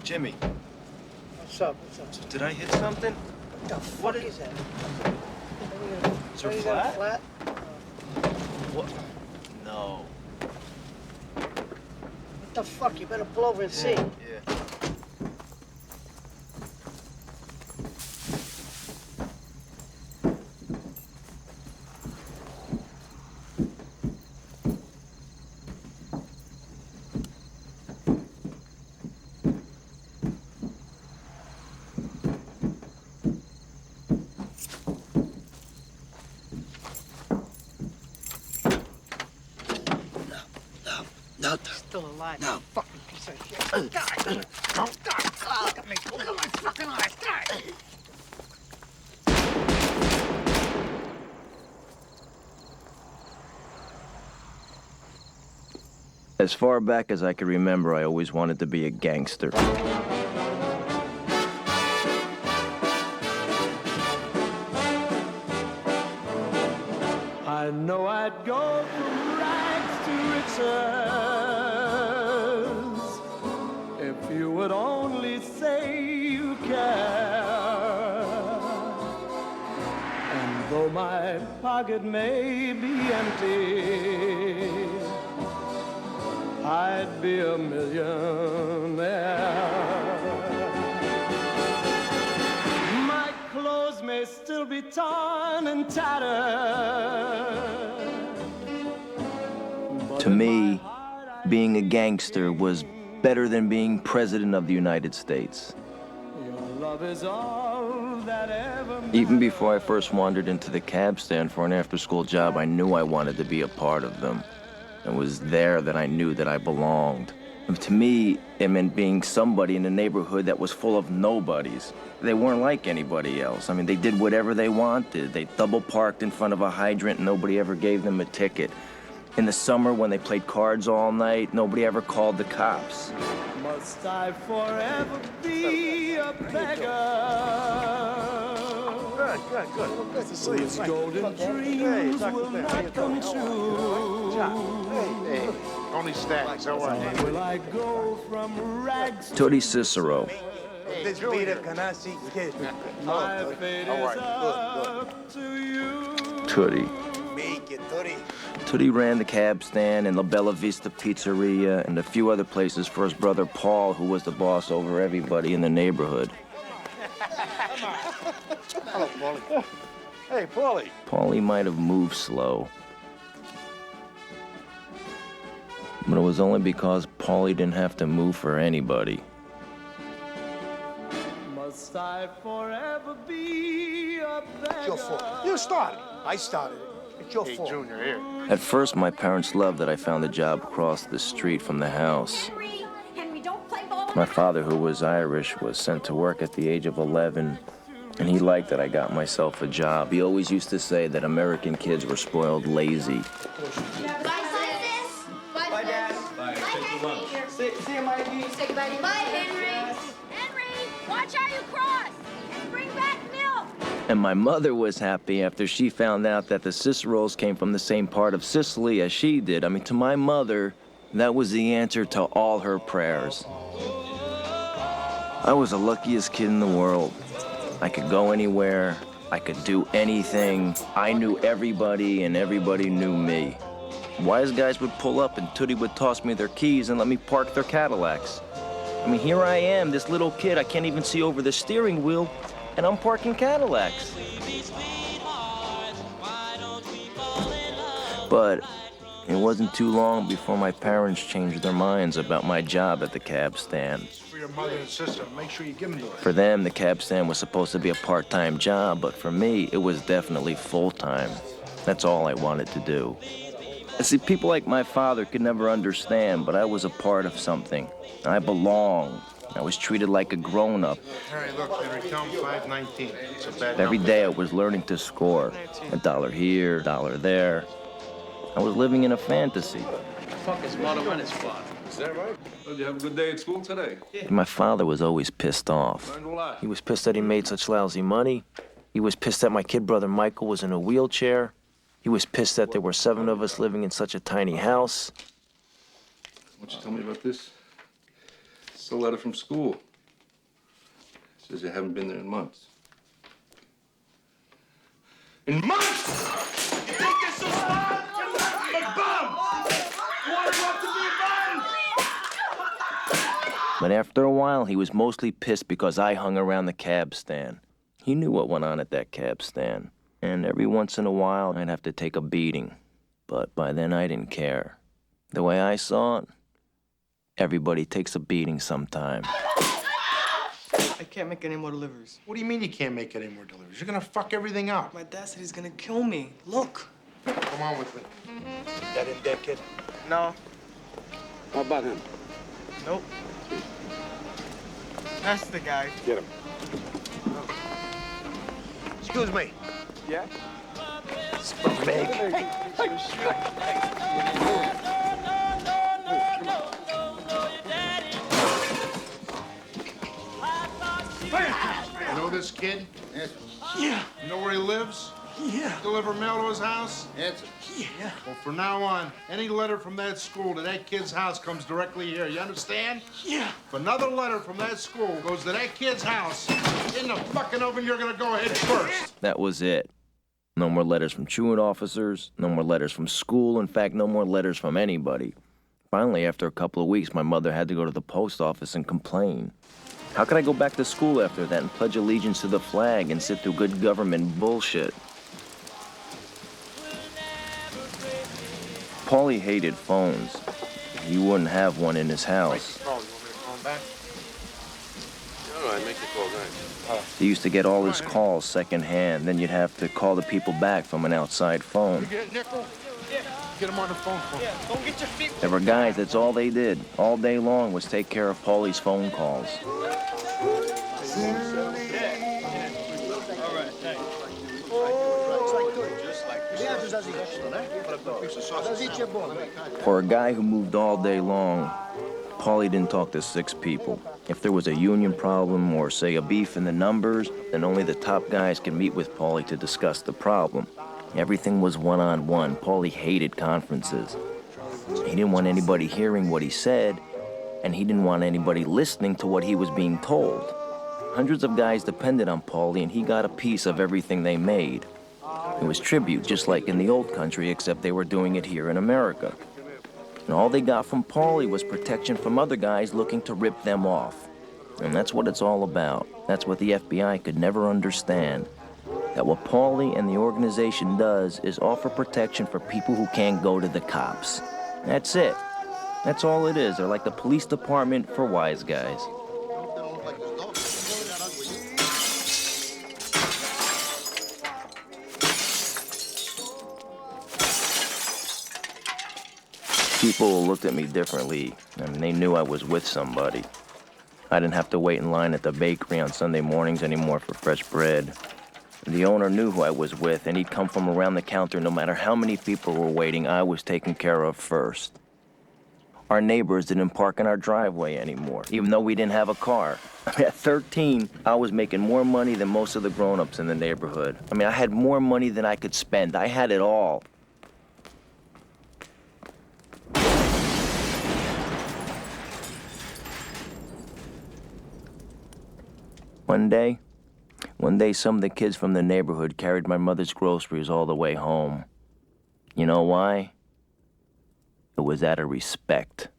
Jimmy. What's up? What's up? Did I hit something? What the fuck is that? Is her flat? Flat? What? No. What the fuck? You better pull over and see. Yeah. No. Still alive. No. Fucking piece of shit. God. God. Look at me. Look at my fucking eyes. God. As far back as I could remember, I always wanted to be a gangster. I know I'd go from rags to riches if you would only say you care. And though my pocket may be empty, I'd be a millionaire. My clothes may still be torn and tattered. To me, being a gangster was better than being president of the United States. Your love is all that ever Even before I first wandered into the cab stand for an after-school job, I knew I wanted to be a part of them. It was there that I knew that I belonged. And to me, it meant being somebody in a neighborhood that was full of nobodies. They weren't like anybody else. I mean, they did whatever they wanted. They double parked in front of a hydrant and nobody ever gave them a ticket. In the summer, when they played cards all night, nobody ever called the cops. Must I forever be a beggar? Good. Good to see you. Whose golden dreams will not come true. Hey, only stacks, all right. Will I go from rags to Paulie Cicero. This beat of Canasi kid. my fate All is right, up to you. Tootie. Make it, Tony. Tootie ran the cab stand and La Bella Vista Pizzeria and a few other places for his brother Paul, who was the boss over everybody in the neighborhood. Hello, Paulie. Hey, Paulie. Paulie might have moved slow, but it was only because Paulie didn't have to move for anybody. Must I forever be a beggar? It's your fault. You started. I started it. It's your fault. Junior, here. At first, my parents loved that I found a job across the street from the house. Henry, don't play ball. My father, who was Irish, was sent to work at the age of 11, and he liked that I got myself a job. He always used to say that American kids were spoiled lazy. Bye, sis. Bye, Dad. Bye, Henry. See you, Mikey. Say goodbye to Bye, Henry. Henry, watch how you cross. And bring back milk. And my mother was happy after she found out that the Ciceros came from the same part of Sicily as she did. I mean, to my mother, that was the answer to all her prayers. I was the luckiest kid in the world. I could go anywhere. I could do anything. I knew everybody, and everybody knew me. Wise guys would pull up, and Tootie would toss me their keys and let me park their Cadillacs. I mean, here I am, this little kid. I can't even see over the steering wheel, and I'm parking Cadillacs. But it wasn't too long before my parents changed their minds about my job at the cab stand. For your mother and sister, make sure you give them to her. For them, the cab stand was supposed to be a part-time job, but for me, it was definitely full-time. That's all I wanted to do. See, people like my father could never understand, but I was a part of something. I belonged. I was treated like a grown-up. Harry, look, Henry, tell him 519. It's a bad Every number. day I was learning to score. $1 here, $1 there. I was living in a fantasy. Fuck is Mono Squad. Is that right? Did you have a good day at school today? My father was always pissed off. Learned a lot. He was pissed that he made such lousy money. He was pissed that my kid brother Michael was in a wheelchair. He was pissed that there were 7 of us living in such a tiny house. Why don't you tell me about this? It's a letter from school. Says you haven't been there in months. In months? You think this so smart? I'm a bum! You want to up to be a bum? But after a while, he was mostly pissed because I hung around the cab stand. He knew what went on at that cab stand. And every once in a while, I'd have to take a beating. But by then, I didn't care. The way I saw it, everybody takes a beating sometime. I can't make any more deliveries. What do you mean you can't make any more deliveries? You're gonna fuck everything up. My dad said he's gonna kill me. Look. Come on with me. That in dead kid? No. How about him? Nope. That's the guy. Get him. Excuse me. Yeah? You know this kid? Yes. Yeah. You know where he lives? Yeah. Deliver mail to his house? Yes. Yeah. Well, from now on, any letter from that school to that kid's house comes directly here. You understand? Yeah. If another letter from that school goes to that kid's house, in the fucking oven, you're gonna go ahead first. That was it. No more letters from truant officers, no more letters from school, in fact, no more letters from anybody. Finally, after a couple of weeks, my mother had to go to the post office and complain. How could I go back to school after that and pledge allegiance to the flag and sit through good government bullshit? Paulie hated phones. He wouldn't have one in his house. Oh, you want me to call him back? No, I make the call back. He used to get all his calls secondhand, then you'd have to call the people back from an outside phone. You get it, Nickel? Yeah. Get him on the phone for me. Yeah, don't get your feet. There were guys, that's all they did. All day long was take care of Paulie's phone calls. For a guy who moved all day long, Paulie didn't talk to 6 people. If there was a union problem or, say, a beef in the numbers, then only the top guys could meet with Paulie to discuss the problem. Everything was one-on-one. Paulie hated conferences. He didn't want anybody hearing what he said, and he didn't want anybody listening to what he was being told. Hundreds of guys depended on Paulie, and he got a piece of everything they made. It was tribute, just like in the old country, except they were doing it here in America. And all they got from Paulie was protection from other guys looking to rip them off. And that's what it's all about. That's what the FBI could never understand. That what Paulie and the organization does is offer protection for people who can't go to the cops. That's it. That's all it is. They're like the police department for wise guys. People looked at me differently, and they knew I was with somebody. I didn't have to wait in line at the bakery on Sunday mornings anymore for fresh bread. The owner knew who I was with, and he'd come from around the counter no matter how many people were waiting. I was taken care of first. Our neighbors didn't park in our driveway anymore, even though we didn't have a car. At 13, I was making more money than most of the grown-ups in the neighborhood. I mean, I had more money than I could spend. I had it all. One day, some of the kids from the neighborhood carried my mother's groceries all the way home. You know why? It was out of respect.